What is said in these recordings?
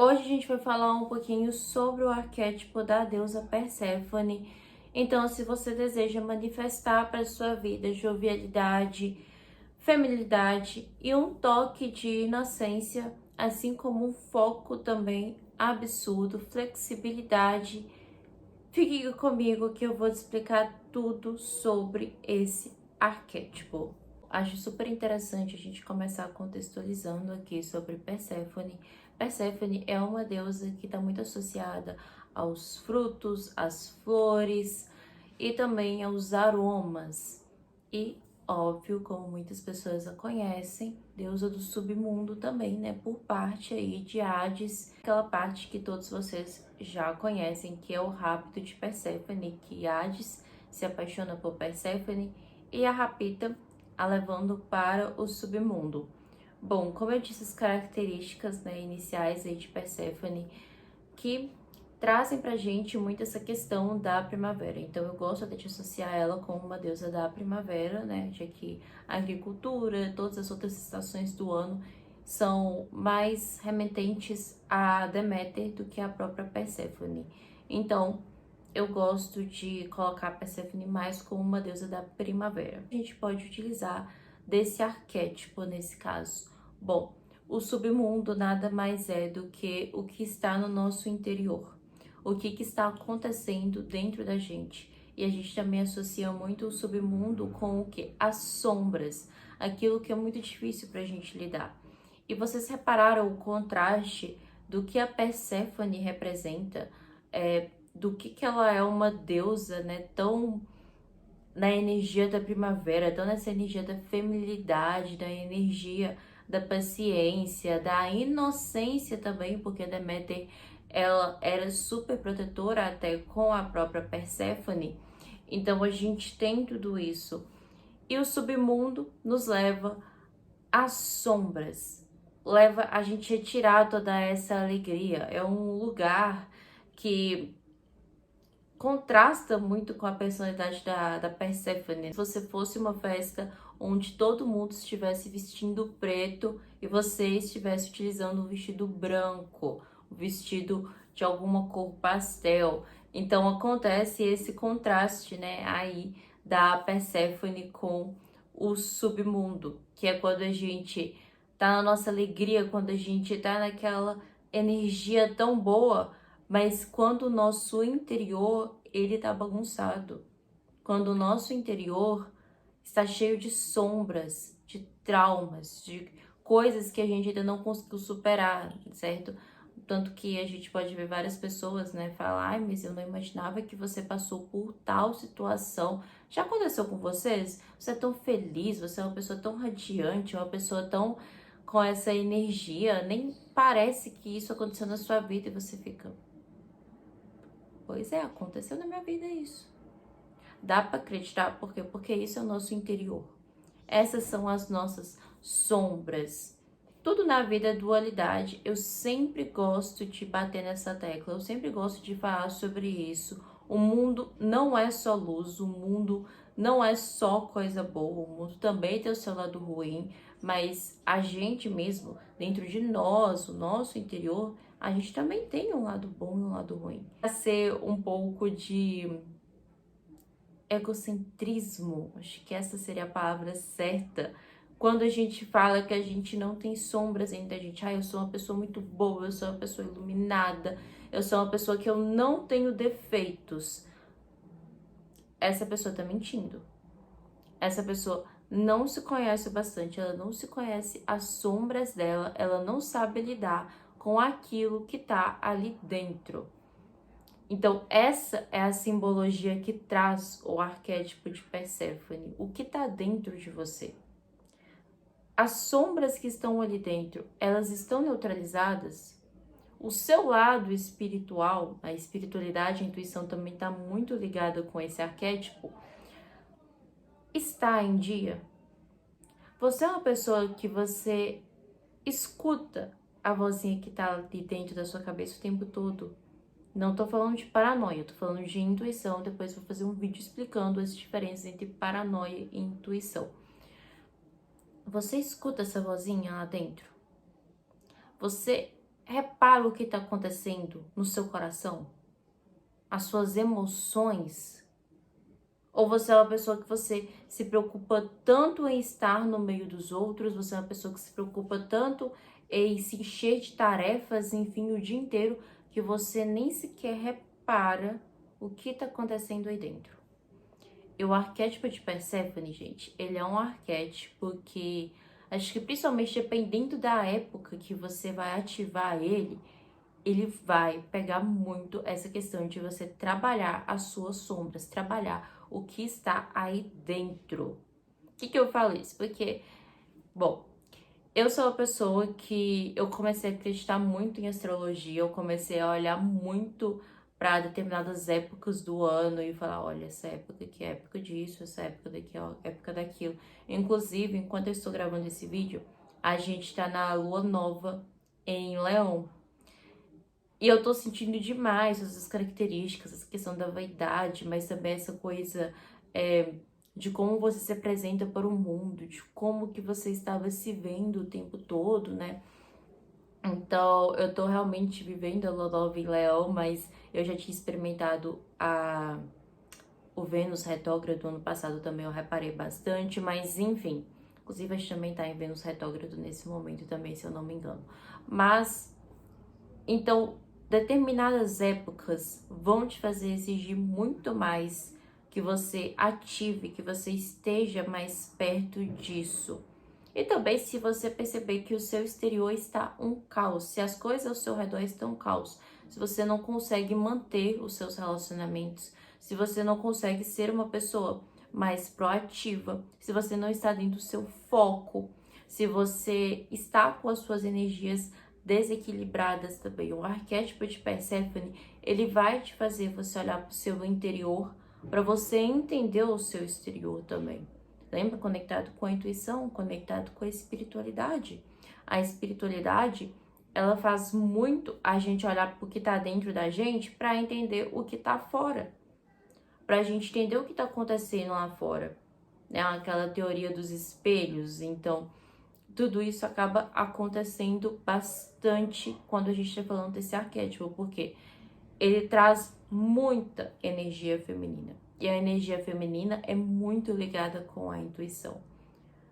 Hoje a gente vai falar um pouquinho sobre o arquétipo da deusa Perséfone. Então, se você deseja manifestar para sua vida jovialidade, feminilidade e um toque de inocência, assim como um foco também absurdo, flexibilidade, fique comigo que eu vou te explicar tudo sobre esse arquétipo. Acho super interessante a gente começar contextualizando aqui sobre Perséfone. Perséfone é uma deusa que está muito associada aos frutos, às flores e também aos aromas. E, óbvio, como muitas pessoas a conhecem, deusa do submundo também, né? Por parte aí de Hades, aquela parte que todos vocês já conhecem, que é o rapto de Perséfone, que Hades se apaixona por Perséfone e a rapta a levando para o submundo. Bom, como eu disse, as características, né, iniciais aí de Perséfone que trazem pra gente muito essa questão da primavera. Então eu gosto até de associar ela com uma deusa da primavera, né, já que a agricultura, todas as outras estações do ano são mais remetentes a Deméter do que a própria Perséfone. Então, eu gosto de colocar a Perséfone mais como uma deusa da primavera. A gente pode utilizar desse arquétipo nesse caso. Bom, o submundo nada mais é do que o que está no nosso interior, o que está acontecendo dentro da gente. E a gente também associa muito o submundo com o que? As sombras, aquilo que é muito difícil para a gente lidar. E vocês repararam o contraste do que a Perséfone representa, do que ela é uma deusa, né, tão na energia da primavera, tão nessa energia da feminilidade, da energia da paciência, da inocência também, porque Deméter ela era super protetora até com a própria Perséfone. Então a gente tem tudo isso. E o submundo nos leva às sombras, leva a gente a tirar toda essa alegria. É um lugar que contrasta muito com a personalidade da Perséfone. Se você fosse uma festa onde todo mundo estivesse vestindo preto e você estivesse utilizando um vestido branco, um vestido de alguma cor pastel. Então acontece esse contraste, né, aí da Perséfone com o submundo, que é quando a gente tá na nossa alegria, quando a gente tá naquela energia tão boa, mas quando o nosso interior ele tá bagunçado, quando o nosso interior está cheio de sombras, de traumas, de coisas que a gente ainda não conseguiu superar, certo? Tanto que a gente pode ver várias pessoas, né, falar, ai, mas eu não imaginava que você passou por tal situação. Já aconteceu com vocês? Você é tão feliz, você é uma pessoa tão radiante, uma pessoa tão com essa energia, nem parece que isso aconteceu na sua vida e você fica, pois é, aconteceu na minha vida isso. Dá para acreditar, por quê? Porque isso é o nosso interior. Essas são as nossas sombras. Tudo na vida é dualidade. Eu sempre gosto de bater nessa tecla, eu sempre gosto de falar sobre isso. O mundo não é só luz, o mundo não é só coisa boa, o mundo também tem o seu lado ruim, mas a gente mesmo, dentro de nós, o nosso interior, a gente também tem um lado bom e um lado ruim. Pra ser um pouco de egocentrismo, acho que essa seria a palavra certa. Quando a gente fala que a gente não tem sombras dentro da gente, eu sou uma pessoa muito boa, eu sou uma pessoa iluminada, eu sou uma pessoa que eu não tenho defeitos. Essa pessoa tá mentindo. Essa pessoa não se conhece o bastante, ela não se conhece as sombras dela, ela não sabe lidar com aquilo que tá ali dentro. Então, essa é a simbologia que traz o arquétipo de Perséfone, o que está dentro de você. As sombras que estão ali dentro, elas estão neutralizadas? O seu lado espiritual, a espiritualidade, a intuição também está muito ligada com esse arquétipo, está em dia? Você é uma pessoa que você escuta a vozinha que está ali dentro da sua cabeça o tempo todo? Não tô falando de paranoia, tô falando de intuição. Depois vou fazer um vídeo explicando as diferenças entre paranoia e intuição. Você escuta essa vozinha lá dentro? Você repara o que está acontecendo no seu coração? As suas emoções? Ou você é uma pessoa que você se preocupa tanto em estar no meio dos outros, você é uma pessoa que se preocupa tanto em se encher de tarefas, enfim, o dia inteiro, que você nem sequer repara o que está acontecendo aí dentro. E o arquétipo de Perséfone, gente, ele é um arquétipo que, acho que principalmente dependendo da época que você vai ativar ele vai pegar muito essa questão de você trabalhar as suas sombras, trabalhar o que está aí dentro. Por que eu falo isso? Porque, bom, eu sou uma pessoa que eu comecei a acreditar muito em astrologia, eu comecei a olhar muito para determinadas épocas do ano e falar, olha, essa época aqui é época disso, essa época daqui é época daquilo. Inclusive, enquanto eu estou gravando esse vídeo, a gente está na lua nova em Leão. E eu tô sentindo demais essas características, essa questão da vaidade, mas também essa coisa de como você se apresenta para o mundo, de como que você estava se vendo o tempo todo, né? Então, eu tô realmente vivendo a lua nova em Leão, mas eu já tinha experimentado o Vênus retrógrado ano passado também, eu reparei bastante, mas enfim. Inclusive, a gente também tá em Vênus retrógrado nesse momento também, se eu não me engano. Mas, então, determinadas épocas vão te fazer exigir muito mais que você ative, que você esteja mais perto disso. E também se você perceber que o seu exterior está um caos, se as coisas ao seu redor estão um caos, se você não consegue manter os seus relacionamentos, se você não consegue ser uma pessoa mais proativa, se você não está dentro do seu foco, se você está com as suas energias desequilibradas também. O arquétipo de Perséfone, ele vai te fazer você olhar para o seu interior, para você entender o seu exterior também. Lembra? Conectado com a intuição, conectado com a espiritualidade. A espiritualidade, ela faz muito a gente olhar para o que está dentro da gente para entender o que está fora. Para a gente entender o que está acontecendo lá fora. Né? Aquela teoria dos espelhos. Então, tudo isso acaba acontecendo bastante quando a gente está falando desse arquétipo, porque ele traz muita energia feminina. E a energia feminina é muito ligada com a intuição,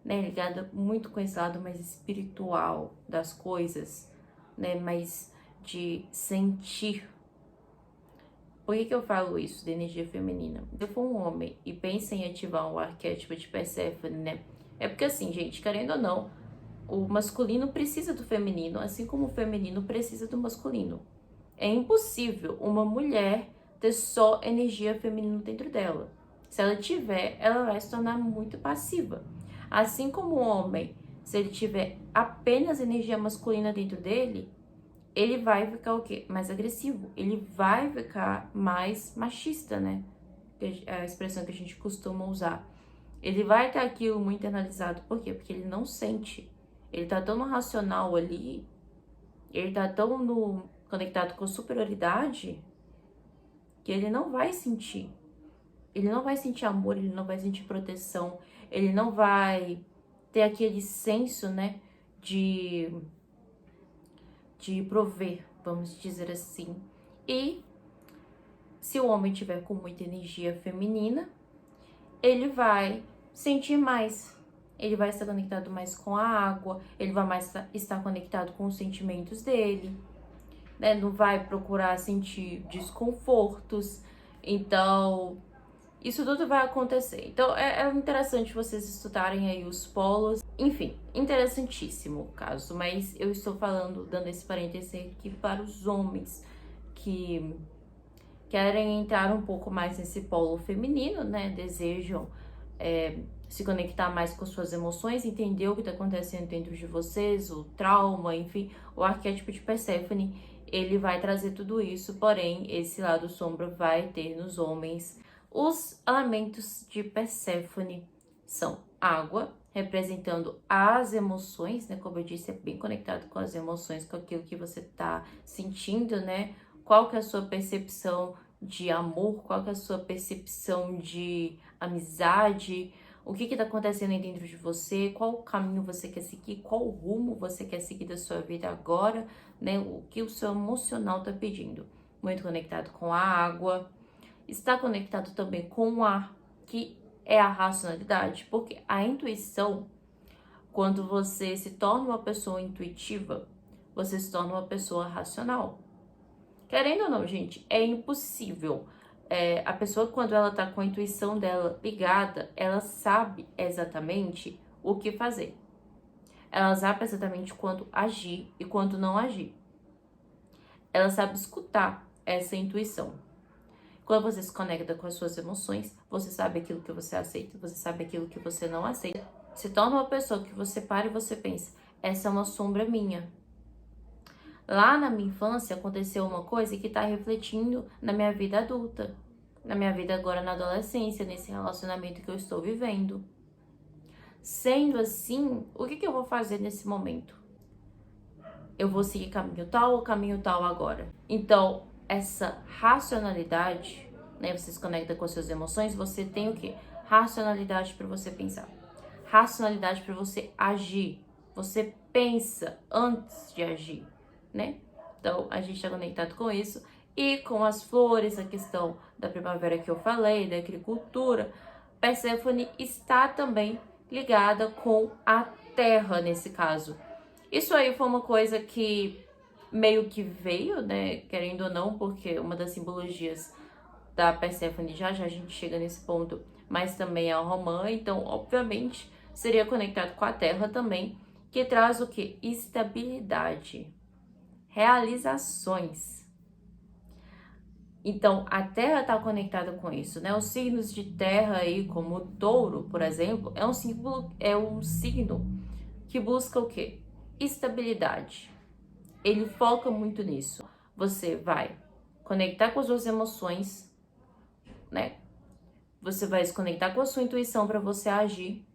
né? Ligada muito com esse lado mais espiritual das coisas, né? Mais de sentir. Por que eu falo isso de energia feminina? Se eu for um homem e pensa em ativar o arquétipo de Perséfone, né? É porque assim, gente, querendo ou não, o masculino precisa do feminino, assim como o feminino precisa do masculino. É impossível uma mulher ter só energia feminina dentro dela. Se ela tiver, ela vai se tornar muito passiva. Assim como o homem, se ele tiver apenas energia masculina dentro dele, ele vai ficar o quê? Mais agressivo. Ele vai ficar mais machista, né? É a expressão que a gente costuma usar. Ele vai ter aquilo muito internalizado. Por quê? Porque ele não sente. Ele tá tão no racional ali, ele tá tão conectado com a superioridade, que ele não vai sentir. Ele não vai sentir amor, ele não vai sentir proteção, ele não vai ter aquele senso, né, de prover, vamos dizer assim. E se o homem tiver com muita energia feminina, ele vai sentir mais. Ele vai estar conectado mais com a água, ele vai mais estar conectado com os sentimentos dele, né? Não vai procurar sentir desconfortos. Então, isso tudo vai acontecer. Então, é interessante vocês estudarem aí os polos. Enfim, interessantíssimo o caso. Mas eu estou falando, dando esse parêntese aqui para os homens que querem entrar um pouco mais nesse polo feminino, né? Desejam se conectar mais com suas emoções, entender o que está acontecendo dentro de vocês, o trauma, enfim, o arquétipo de Perséfone, ele vai trazer tudo isso, porém, esse lado sombra vai ter nos homens. Os elementos de Perséfone são água, representando as emoções, né? Como eu disse, é bem conectado com as emoções, com aquilo que você tá sentindo, né? Qual que é a sua percepção de amor, qual que é a sua percepção de amizade, O que está acontecendo aí dentro de você, qual caminho você quer seguir, qual rumo você quer seguir da sua vida agora, né? O que o seu emocional está pedindo. Muito conectado com a água, está conectado também com o ar, que é a racionalidade, porque a intuição, quando você se torna uma pessoa intuitiva, você se torna uma pessoa racional. Querendo ou não, gente, é impossível. A pessoa, quando ela tá com a intuição dela ligada, ela sabe exatamente o que fazer. Ela sabe exatamente quando agir e quando não agir. Ela sabe escutar essa intuição. Quando você se conecta com as suas emoções, você sabe aquilo que você aceita, você sabe aquilo que você não aceita. Se torna uma pessoa que você para e você pensa, essa é uma sombra minha. Lá na minha infância aconteceu uma coisa que está refletindo na minha vida adulta, na minha vida agora na adolescência, nesse relacionamento que eu estou vivendo. Sendo assim, o que eu vou fazer nesse momento? Eu vou seguir caminho tal ou caminho tal agora? Então, essa racionalidade, né? Você se conecta com as suas emoções, você tem o quê? Racionalidade para você pensar. Racionalidade para você agir. Você pensa antes de agir, né? Então, a gente está conectado com isso. E com as flores, a questão da primavera que eu falei, da agricultura, Perséfone está também ligada com a terra nesse caso. Isso aí foi uma coisa que meio que veio, né, querendo ou não, porque uma das simbologias da Perséfone, já a gente chega nesse ponto, mas também é a romã, então, obviamente, seria conectado com a terra também, que traz o quê? Estabilidade, realizações. Então, a terra está conectada com isso, né? Os signos de terra aí, como o touro, por exemplo, é um signo que busca o quê? Estabilidade. Ele foca muito nisso. Você vai conectar com as suas emoções, né? Você vai se conectar com a sua intuição para você agir.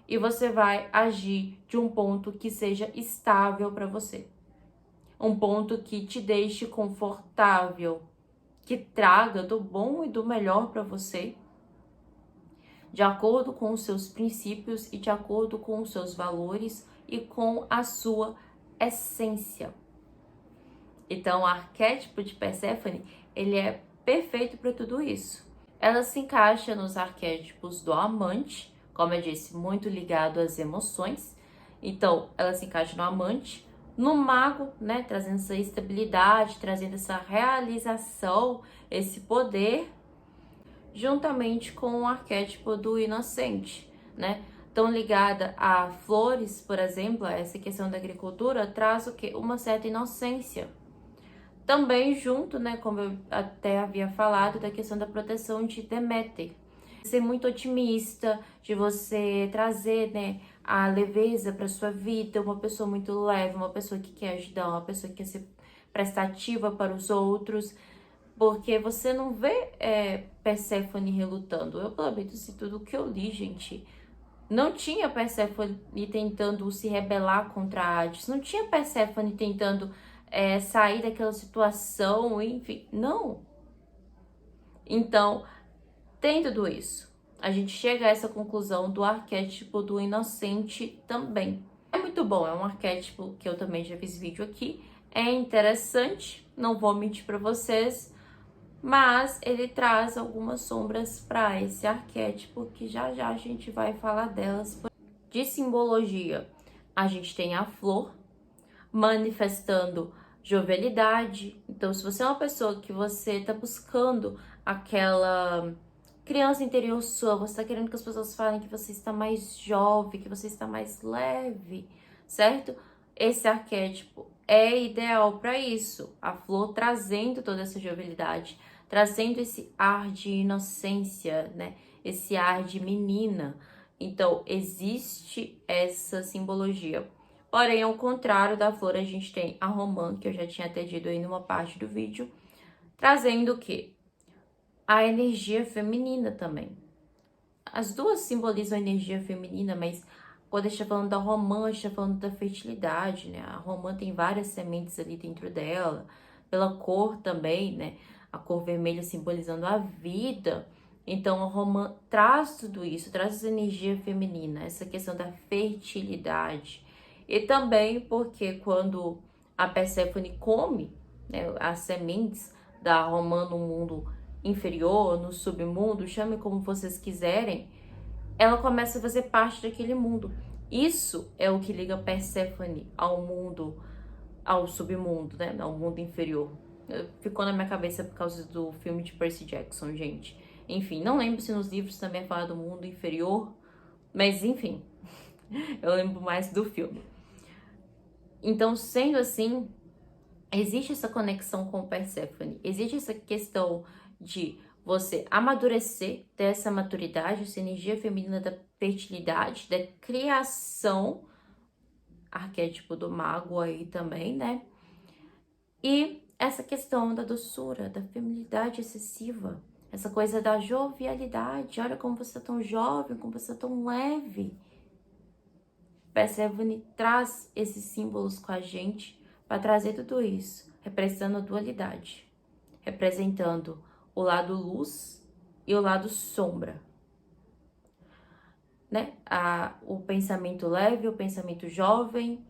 E você vai agir de um ponto que seja estável para você. Um ponto que te deixe confortável, que traga do bom e do melhor para você, de acordo com os seus princípios e de acordo com os seus valores e com a sua essência. Então, o arquétipo de Perséfone, ele é perfeito para tudo isso. Ela se encaixa nos arquétipos do amante, como eu disse, muito ligado às emoções. Então, ela se encaixa no amante, no mago, né, trazendo essa estabilidade, trazendo essa realização, esse poder, juntamente com o arquétipo do inocente, né? Tão ligada a flores, por exemplo, essa questão da agricultura, traz o quê? Uma certa inocência. Também junto, né, como eu até havia falado, da questão da proteção de Deméter. Ser muito otimista, de você trazer, né, a leveza para sua vida, uma pessoa muito leve, uma pessoa que quer ajudar, uma pessoa que quer ser prestativa para os outros, porque você não vê Perséfone relutando. Eu, pelo menos, de tudo que eu li, gente, não tinha Perséfone tentando se rebelar contra Hades, não tinha Perséfone tentando sair daquela situação, enfim, não. Então, tem tudo isso. A gente chega a essa conclusão do arquétipo do inocente também. É muito bom, é um arquétipo que eu também já fiz vídeo aqui. É interessante, não vou mentir para vocês, mas ele traz algumas sombras para esse arquétipo que já a gente vai falar delas. De simbologia, a gente tem a flor manifestando jovialidade. Então, se você é uma pessoa que você está buscando aquela criança interior sua, você está querendo que as pessoas falem que você está mais jovem, que você está mais leve, certo? Esse arquétipo é ideal para isso. A flor trazendo toda essa jovialidade, trazendo esse ar de inocência, né? Esse ar de menina. Então, existe essa simbologia. Porém, ao contrário da flor, a gente tem a romã, que eu já tinha até dito aí numa parte do vídeo, trazendo o quê? A energia feminina também. As duas simbolizam a energia feminina, mas quando a gente está falando da romã, a gente está falando da fertilidade, né? A romã tem várias sementes ali dentro dela, pela cor também, né? A cor vermelha simbolizando a vida, Então, a romã traz tudo isso, traz essa energia feminina, essa questão da fertilidade. E também porque quando a Perséfone come, né, as sementes da romã no mundo inferior, no submundo, chame como vocês quiserem, ela começa a fazer parte daquele mundo. Isso é o que liga Perséfone ao mundo, ao submundo, né, ao mundo inferior. Ficou na minha cabeça por causa do filme de Percy Jackson, gente. Enfim, não lembro se nos livros também é falado do mundo inferior, mas enfim, eu lembro mais do filme. Então, sendo assim, existe essa conexão com Perséfone, existe essa questão de você amadurecer, ter essa maturidade, essa energia feminina da fertilidade, da criação, arquétipo do mago aí também, né? E essa questão da doçura, da feminilidade excessiva, essa coisa da jovialidade. Olha como você é tão jovem, como você é tão leve. Perséfone traz esses símbolos com a gente para trazer tudo isso, representando a dualidade, representando o lado luz e o lado sombra, né? O pensamento leve, o pensamento jovem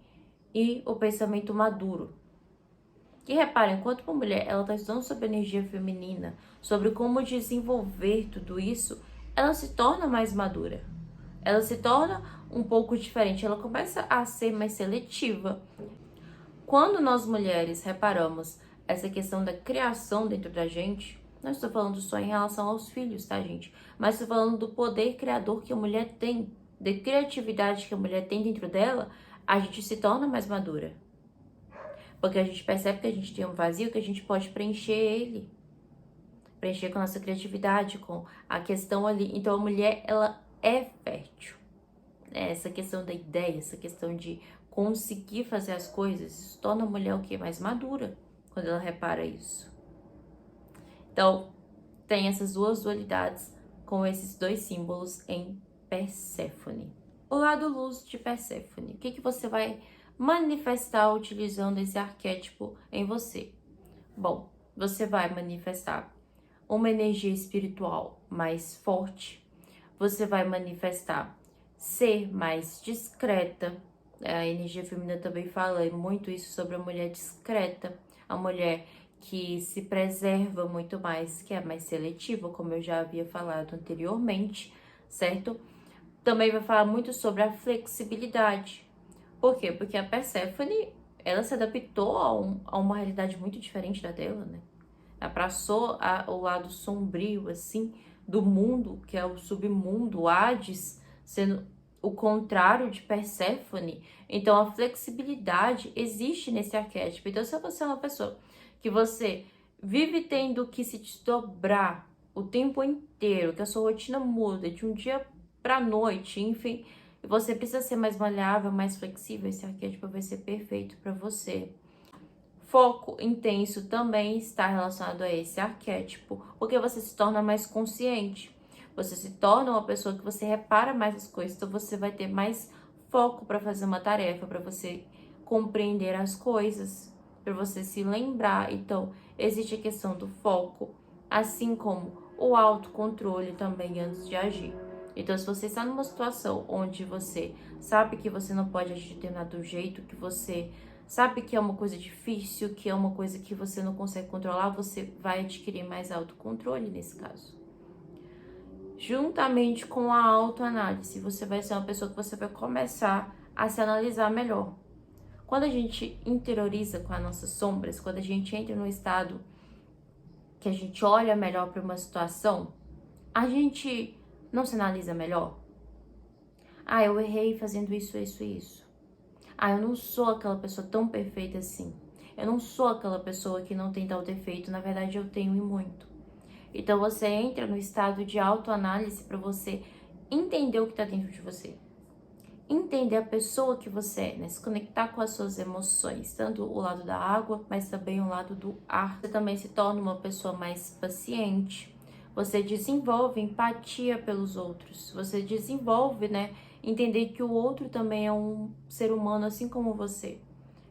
e o pensamento maduro. E reparem, enquanto uma mulher ela está estudando sobre energia feminina, sobre como desenvolver tudo isso, ela se torna mais madura. Ela se torna um pouco diferente, ela começa a ser mais seletiva. Quando nós mulheres reparamos essa questão da criação dentro da gente, não estou falando só em relação aos filhos, tá, gente? Mas estou falando do poder criador que a mulher tem, da criatividade que a mulher tem dentro dela, a gente se torna mais madura. Porque a gente percebe que a gente tem um vazio que a gente pode preencher ele. Preencher com a nossa criatividade, com a questão ali. Então a mulher, ela é fértil. Essa questão da ideia, essa questão de conseguir fazer as coisas, isso torna a mulher o quê? Mais madura, quando ela repara isso. Então, tem essas duas dualidades com esses dois símbolos em Perséfone. O lado luz de Perséfone. O que você vai manifestar utilizando esse arquétipo em você? Bom, você vai manifestar uma energia espiritual mais forte, você vai manifestar ser mais discreta. A energia feminina também fala muito isso sobre a mulher discreta, a mulher que se preserva muito mais, que é mais seletiva, como eu já havia falado anteriormente, certo? Também vai falar muito sobre a flexibilidade. Por quê? Porque a Perséfone, ela se adaptou a uma realidade muito diferente da dela, né? Abraçou o lado sombrio, assim, do mundo, que é o submundo, o Hades, sendo o contrário de Perséfone. Então, a flexibilidade existe nesse arquétipo. Então, se você é uma pessoa que você vive tendo que se desdobrar o tempo inteiro, que a sua rotina muda de um dia para noite, enfim, e você precisa ser mais maleável, mais flexível, esse arquétipo vai ser perfeito para você. Foco intenso também está relacionado a esse arquétipo, porque você se torna mais consciente. Você se torna uma pessoa que você repara mais as coisas, então você vai ter mais foco para fazer uma tarefa, para você compreender as coisas, para você se lembrar. Então, existe a questão do foco, assim como o autocontrole também antes de agir. Então, se você está numa situação onde você sabe que você não pode agir de determinado jeito, que você sabe que é uma coisa difícil, que é uma coisa que você não consegue controlar, você vai adquirir mais autocontrole nesse caso. Juntamente com a autoanálise, você vai ser uma pessoa que você vai começar a se analisar melhor. Quando a gente interioriza com as nossas sombras, quando a gente entra no estado que a gente olha melhor para uma situação, a gente não se analisa melhor? Ah, eu errei fazendo isso, isso e isso. Ah, eu não sou aquela pessoa tão perfeita assim. Eu não sou aquela pessoa que não tem tal defeito. Na verdade, eu tenho e muito. Então, você entra no estado de autoanálise para você entender o que está dentro de você. Entender a pessoa que você é, né? Se conectar com as suas emoções. Tanto o lado da água, mas também o lado do ar. Você também se torna uma pessoa mais paciente. Você desenvolve empatia pelos outros. Você desenvolve, né? Entender que o outro também é um ser humano assim como você.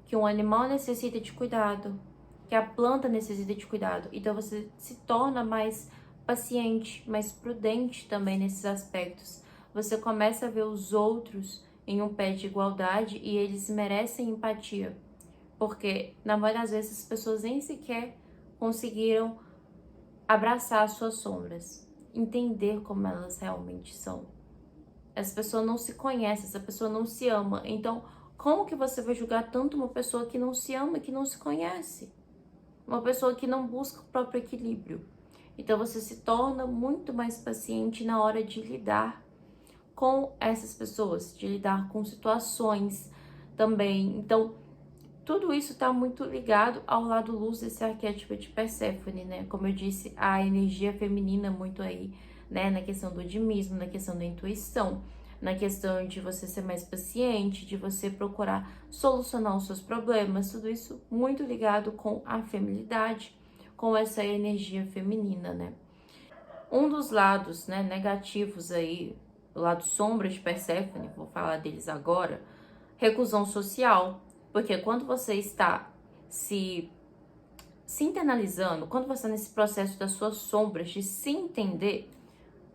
Que um animal necessita de cuidado. Que a planta necessita de cuidado. Então você se torna mais paciente, mais prudente também nesses aspectos. Você começa a ver os outros em um pé de igualdade e eles merecem empatia. Porque, na maioria das vezes, as pessoas nem sequer conseguiram abraçar as suas sombras, entender como elas realmente são. Essa pessoa não se conhece, essa pessoa não se ama. Então, como que você vai julgar tanto uma pessoa que não se ama, que não se conhece? Uma pessoa que não busca o próprio equilíbrio. Então, você se torna muito mais paciente na hora de lidar com essas pessoas, de lidar com situações também. Então, tudo isso está muito ligado ao lado luz desse arquétipo de Perséfone, né? Como eu disse, a energia feminina muito aí, né? Na questão do otimismo, na questão da intuição, na questão de você ser mais paciente, de você procurar solucionar os seus problemas, tudo isso muito ligado com a feminilidade, com essa energia feminina, né? Um dos lados, né, negativos aí, o lado sombra de Perséfone, vou falar deles agora, reclusão social. Porque quando você está se internalizando, quando você está nesse processo das suas sombras, de se entender,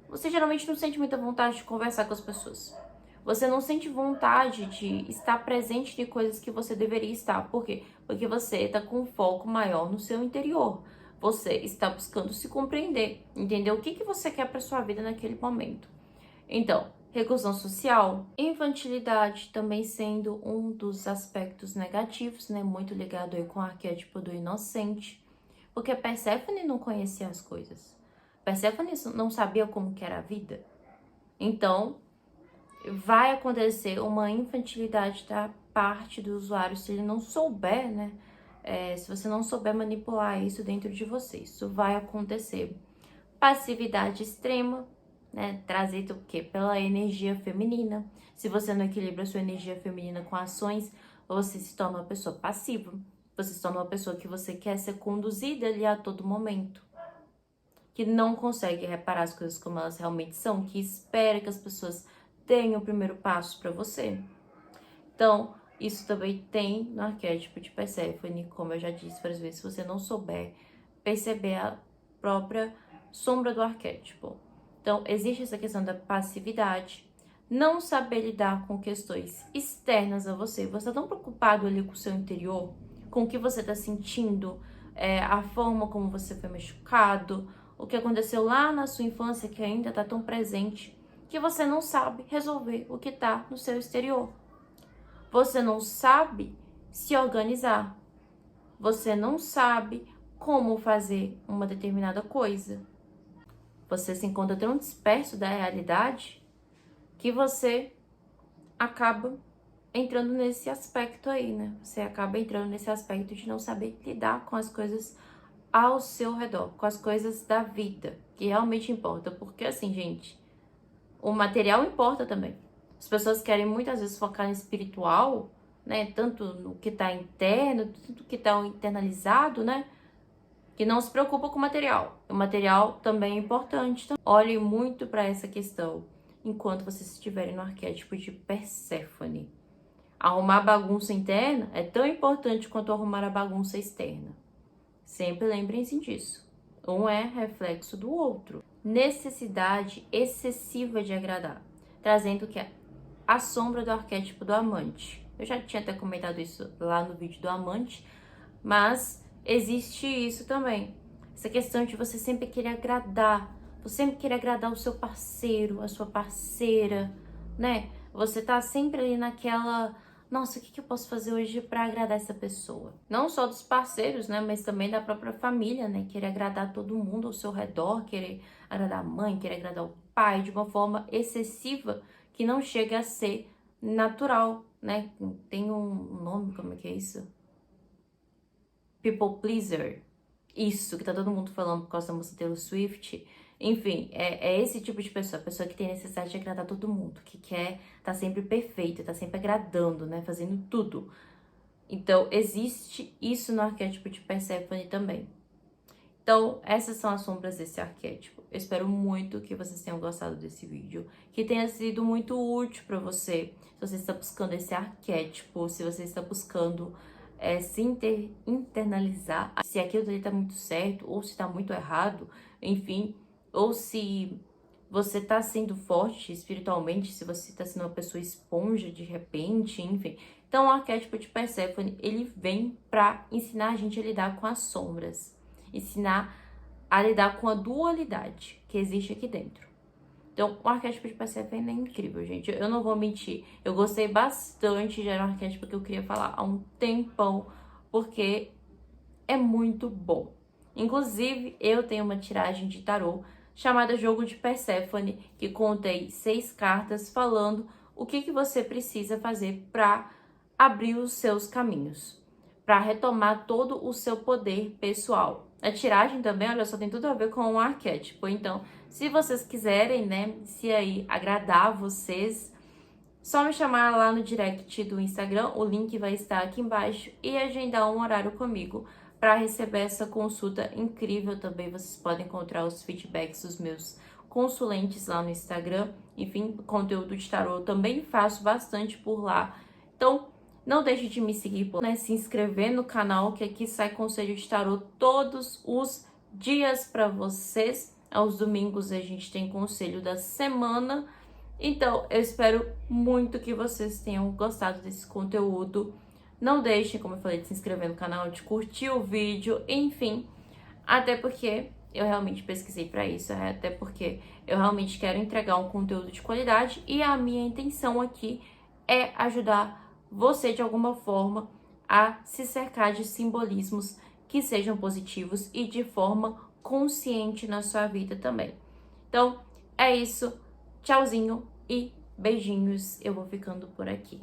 você geralmente não sente muita vontade de conversar com as pessoas. Você não sente vontade de estar presente de coisas que você deveria estar. Por quê? Porque você está com um foco maior no seu interior. Você está buscando se compreender, entender o que você quer para sua vida naquele momento. Então, reclusão social, infantilidade também sendo um dos aspectos negativos, né? Muito ligado aí com o arquétipo do inocente. Porque Perséfone não conhecia as coisas. Perséfone não sabia como que era a vida. Então, vai acontecer uma infantilidade da parte do usuário se ele não souber, né? Se você não souber manipular isso dentro de você, isso vai acontecer. Passividade extrema, né? Trazido o quê? Pela energia feminina. Se você não equilibra a sua energia feminina com ações, você se torna uma pessoa passiva. Você se torna uma pessoa que você quer ser conduzida ali a todo momento. Que não consegue reparar as coisas como elas realmente são, que espera que as pessoas deem o primeiro passo para você. Então, isso também tem no arquétipo de Perséfone, como eu já disse várias vezes, se você não souber perceber a própria sombra do arquétipo. Então, existe essa questão da passividade, não saber lidar com questões externas a você. Você está tão preocupado ali com o seu interior, com o que você está sentindo, a forma como você foi machucado, o que aconteceu lá na sua infância que ainda está tão presente, que você não sabe resolver o que está no seu exterior. Você não sabe se organizar. Você não sabe como fazer uma determinada coisa. Você se encontra tão disperso da realidade que você acaba entrando nesse aspecto aí, né? Você acaba entrando nesse aspecto de não saber lidar com as coisas ao seu redor, com as coisas da vida, que realmente importa. Porque assim, gente, o material importa também. As pessoas querem muitas vezes focar no espiritual, né? Tanto no que tá interno, tudo que tá internalizado, né? Que não se preocupa com o material. O material também é importante. Então, olhe muito para essa questão enquanto vocês estiverem no arquétipo de Perséfone. Arrumar a bagunça interna é tão importante quanto arrumar a bagunça externa. Sempre lembrem-se disso. Um é reflexo do outro. Necessidade excessiva de agradar, trazendo que a sombra do arquétipo do amante. Eu já tinha até comentado isso lá no vídeo do amante, mas existe isso também. Essa questão de você sempre querer agradar, você sempre querer agradar o seu parceiro, a sua parceira, né? Você tá sempre ali naquela, nossa, o que eu posso fazer hoje para agradar essa pessoa? Não só dos parceiros, né? Mas também da própria família, né? Querer agradar todo mundo ao seu redor, querer agradar a mãe, querer agradar o pai de uma forma excessiva que não chega a ser natural, né? Tem um nome, como é que é isso? People pleaser. Isso, que tá todo mundo falando por causa da música Taylor Swift. Enfim, é esse tipo de pessoa, a pessoa que tem necessidade de agradar todo mundo, que quer tá sempre perfeita, tá sempre agradando, né? Fazendo tudo. Então, existe isso no arquétipo de Perséfone também. Então, essas são as sombras desse arquétipo. Eu espero muito que vocês tenham gostado desse vídeo, que tenha sido muito útil para você, se você está buscando esse arquétipo, se você está buscando se internalizar, se aquilo ali está muito certo ou se está muito errado, enfim, ou se você tá sendo forte espiritualmente, se você tá sendo uma pessoa esponja de repente, enfim. Então, o arquétipo de Perséfone, ele vem pra ensinar a gente a lidar com as sombras, ensinar a lidar com a dualidade que existe aqui dentro. Então, o arquétipo de Perséfone é incrível, gente. Eu não vou mentir. Eu gostei bastante, já era um arquétipo que eu queria falar há um tempão, porque é muito bom. Inclusive, eu tenho uma tiragem de tarô chamada Jogo de Perséfone, que contém 6 cartas falando o que você precisa fazer para abrir os seus caminhos, para retomar todo o seu poder pessoal. A tiragem também, olha só, tem tudo a ver com o arquétipo. Então, se vocês quiserem, né, se aí agradar vocês, só me chamar lá no direct do Instagram, o link vai estar aqui embaixo, e agendar um horário comigo para receber essa consulta incrível também. Vocês podem encontrar os feedbacks dos meus consulentes lá no Instagram. Enfim, conteúdo de tarô eu também faço bastante por lá. Então, não deixe de me seguir, né? Se inscrever no canal, que aqui sai conselho de tarô todos os dias para vocês. Aos domingos a gente tem conselho da semana. Então, eu espero muito que vocês tenham gostado desse conteúdo. Não deixem, como eu falei, de se inscrever no canal, de curtir o vídeo, enfim. Até porque eu realmente pesquisei para isso, até porque eu realmente quero entregar um conteúdo de qualidade e a minha intenção aqui é ajudar você de alguma forma a se cercar de simbolismos que sejam positivos e de forma consciente na sua vida também. Então, é isso. Tchauzinho e beijinhos. Eu vou ficando por aqui.